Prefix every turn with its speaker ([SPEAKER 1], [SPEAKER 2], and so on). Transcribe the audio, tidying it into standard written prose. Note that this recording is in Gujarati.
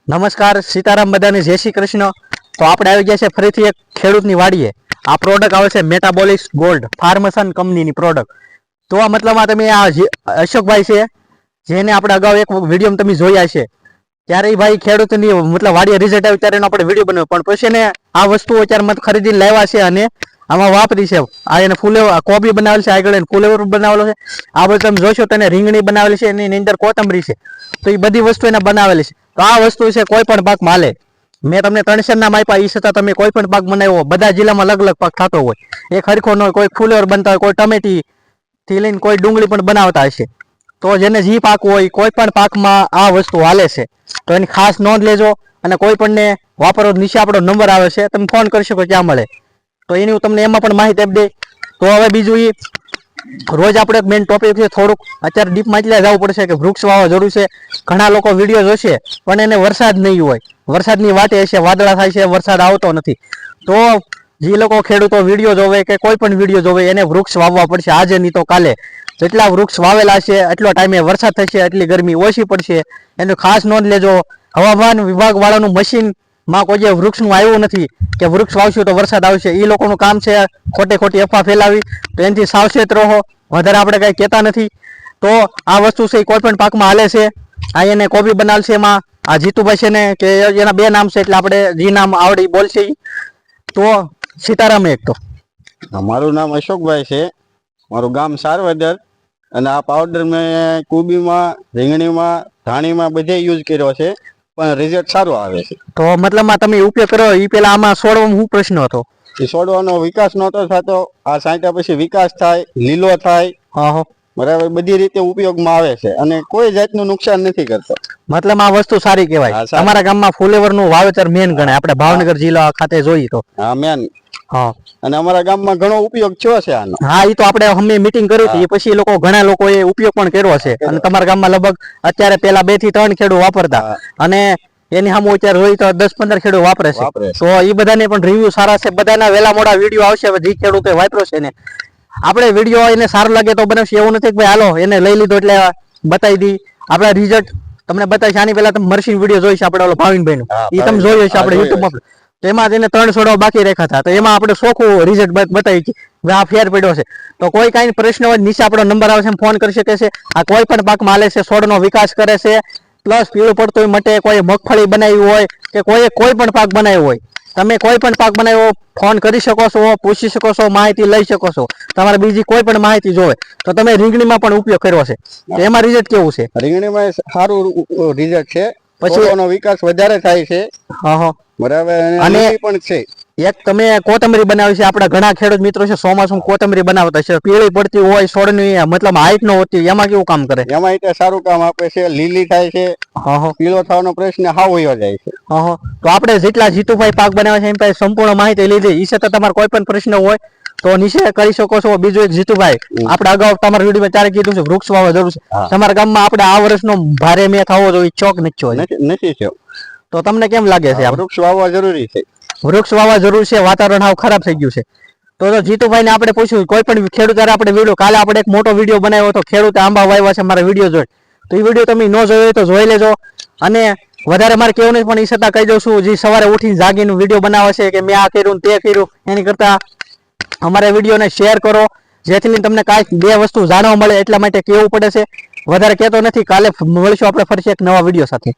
[SPEAKER 1] નમસ્કાર, સીતારામ, બધાને જય શ્રી કૃષ્ણ. તો આપણે આવી ગયા છે ફરીથી એક ખેડૂતની વાડીએ. આ પ્રોડક્ટ આવે છે મેટાબોલિક્સ ગોલ્ડ ફાર્મસન કંપનીની પ્રોડક્ટ. તો આ મતલબમાં તમે આ અશોકભાઈ છે, જેને આપણે અગાઉ એક વિડીયો તમે જોયા છે, ત્યારે એ ભાઈ ખેડૂતની મતલબ વાડીએ રિઝલ્ટ આવ્યું ત્યારે એનો આપણે વિડીયો બનાવ્યો, પણ પછી એને આ વસ્તુઓ અત્યારે મત ખરીદીને લાવ્યા છે અને આમાં વાપરી છે. આ એને ફૂલેવર કોબી બનાવેલ છે, આગળ એને ફૂલેવર બનાવેલો છે. આ બધું તમે જોશો તો એને રીંગણી બનાવેલી છે, એની અંદર કોથમરી છે. તો એ બધી વસ્તુ એને બનાવેલી છે. તો આ વસ્તુ છે કોઈ પણ પાક હાલે. મેં તમને 3 નામ આપ્યા, એ છતાં તમે કોઈ પણ પાક બનાવ્યો, બધા જિલ્લામાં અલગ અલગ પાક થતો હોય. એક હરખો ન હોય, કોઈ ફૂલેવર બનતા હોય, કોઈ ટમેટી થી લઈને કોઈ ડુંગળી પણ બનાવતા હશે. તો જેને જે પાક હોય કોઈ પણ પાકમાં આ વસ્તુ હાલે છે. તો એની ખાસ નોંધ લેજો. અને કોઈ પણને વાપરો, નીચે આપણો નંબર આવે છે, તમે ફોન કરી શકો ક્યાં મળે. તો એની હું તમને એમાં પણ માહિતી આપી દઈ. તો હવે બીજું એ રોજ આપણે એક મેઇન ટોપિક છે, થોડુંક અત્યારે ડીપમાં એટલે જવું પડશે કે વૃક્ષ વાવવા જરૂર છે. ઘણા લોકો વિડીયો જોશે પણ એને વરસાદ નહીં હોય, વરસાદની વાટે હશે, વાદળા થાય છે, વરસાદ આવતો નથી. તો જે લોકો ખેડૂતો વિડીયો જોવે કે કોઈ પણ વિડીયો જોવે એને વૃક્ષ વાવવા પડશે, આજે નહીં તો કાલે. જેટલા વૃક્ષ વાવેલા છે એટલો ટાઈમે વરસાદ થશે, એટલી ગરમી ઓછી પડશે. એનું ખાસ નોંધ લેજો. હવામાન વિભાગ વાળાનું મશીન માં કોઈ જે વૃક્ષનું આવ્યું નથી કે વૃક્ષ વાવશું તો વરસાદ આવશે. એ લોકોનું કામ છે ખોટી અફવા ફેલાવી. તો એનાથી સાવચેત રહો. વધારે આપણે કઈ કહેતા નથી. તો આ વસ્તુ છે કોઈ પણ પાકમાં હાલે છે. આ એને કોબી બનાવશે, એમાં આ જીતુભાઈ છે ને કે એના 2 નામ છે, એટલે આપણે જે નામ આવડે બોલશે. તો સીતારામ એક તો
[SPEAKER 2] મારું નામ અશોકભાઈ છે, મારું ગામ સારવદર, અને આ પાવડર મેં કોબીમાં, રીંગણીમાં, ધાણીમાં બધે યુઝ કર્યો છે, પણ રિઝલ્ટ સારું આવે છે.
[SPEAKER 1] તો મતલબમાં તમે ઉપયોગ કરો એ પેલા આમાં છોડવામાં શું પ્રશ્ન હતો?
[SPEAKER 2] એ છોડવાનો વિકાસ નહોતો થતો. આ છાંટ્યા પછી વિકાસ થાય, લીલો થાય.
[SPEAKER 1] હા,
[SPEAKER 2] બરાબર, બધી રીતે ઉપયોગમાં આવે છે અને કોઈ જાતનું નુકસાન નથી કરતો.
[SPEAKER 1] મતલબ આ વસ્તુ સારી કહેવાય. અમારા ગામમાં ફુલેવર નું વાવેતર મેન ગણાય, આપણે ભાવનગર જિલ્લા ખાતે જોઈએ તો.
[SPEAKER 2] હા, મેન.
[SPEAKER 1] હા,
[SPEAKER 2] અને અમારા ગામમાં ઘણો ઉપયોગ થયો છે આનો.
[SPEAKER 1] હા, એ તો આપણે અમે મીટિંગ કરી હતી, પછી લોકો ઘણા લોકો એ ઉપયોગ પણ કર્યો છે. અને તમારા ગામમાં લગભગ અત્યારે પેલા 2 થી 3 ખેડૂત વાપરતા, અને એની સામે અત્યારે રોઈ તો 10-15 ખેડૂત વાપરે છે. તો એ બધાને પણ રિવ્યુ સારા છે. બધાના વેલા મોડા વિડીયો આવશે. જે ખેડૂતે વાપર્યો છે ને આપણે વિડીયો એને સારો લાગે તો બનાવશે. એવું નથી કે ભાઈ હાલો એને લઈ લીધો એટલે બતાવી દી. આપણે રિઝલ્ટ તમને બતાવીશ. આની પહેલા તમે મરસી વિડીયો જોઈશ, આપણે ઓલો ભાવિનભાઈ નું, એ તમે જોયો છે આપણે યુટ્યુબમાં. તો એમાં તેને 3 છોડવા બાકી રાખ્યા હતા. તો એમાં આપણે ચોખ્ખું રિઝલ્ટ બતાવી કે આ ફેર પડ્યો છે. તો કોઈ કાંઈ પ્રશ્ન હોય નીચે આપણો નંબર આવે છે, ફોન કરી શકે છે. આ કોઈ પણ પાકમાં હાલે છે, છોડનો વિકાસ કરે છે, પ્લસ પીળું પડતું મટે. કોઈ મગફળી બનાવી હોય કે કોઈ પણ પાક બનાવ્યો હોય, તમે કોઈ પણ પાક બનાવ્યો ફોન કરી શકો છો, પૂછી શકો છો, માહિતી લઈ શકો છો. તમારે બીજી કોઈ પણ માહિતી જોવે તો તમે રીંગણીમાં પણ ઉપયોગ કર્યો છે, તો એમાં રિઝલ્ટ કેવું છે?
[SPEAKER 2] રીંગણીમાં સારું રિઝલ્ટ છે. પછી એનો વિકાસ વધારે થાય છે.
[SPEAKER 1] હા,
[SPEAKER 2] બરાબર. અને પણ છે
[SPEAKER 1] એક તમે કોથમરી બનાવી છે. આપણા ઘણા ખેડૂત મિત્રો છે ચોમાસું કોથમરી બનાવતા છે. પીળી પડતી હોય, છોડની મતલબ હાઈટ ન હોતી, એમાં કેવું કામ કરે?
[SPEAKER 2] એમાં એટલે સારું કામ આપે છે. લીલી થાય છે, પીળો થવાનો પ્રશ્ન હાવ વયો જાય છે.
[SPEAKER 1] તો આપણે જેટલા જીતુભાઈ પાક બનાવે છે એમ પાસે સંપૂર્ણ માહિતી લીધી. એ છતાં તમારે કોઈ પણ પ્રશ્ન હોય તો નીચે કરી શકો છો. બીજું એક જીતુભાઈ, આપણે અગાઉ તમારા વિડીયોમાં ત્યારે કીધું છે વૃક્ષ વાવવા જરૂર છે. તમારા ગામમાં આપણે આ વર્ષનો ભારે મેં થવો જોઈએ, ચોક
[SPEAKER 2] નથી થયો.
[SPEAKER 1] તો તમને કેમ લાગે છે?
[SPEAKER 2] વૃક્ષ વાવવા જરૂરી છે.
[SPEAKER 1] વૃક્ષ વાવવા જરૂર છે. વાતાવરણ હાવ ખરાબ થઈ ગયું છે. તો જીતુભાઈ ને આપણે પૂછ્યું, કોઈ પણ ખેડૂત આપણે વિડીયો, કાલે આપણે એક મોટો વિડીયો બનાવ્યો હતો, ખેડૂતે આંબા વાવ્યા છે, મારા વિડીયો જોઈ. તો એ વિડીયો તમે ન જોયો હોય તો જોઈ લેજો. અને વધારે મારે કેવું નહીં, પણ એ છતાં કહી દઉં છું, જે સવારે ઉઠીને જાગીને વિડીયો બનાવે છે કે મેં આ કર્યું તે કર્યું, એની કરતા અમારા વિડીયોને શેર કરો, જેથી તમને કાંઈક 2 વસ્તુ જાણવા મળે. એટલા માટે કેવું પડે છે. વધારે કહેતો નથી. કાલે મળીશું આપણે ફરીથી એક નવા વિડીયો સાથે.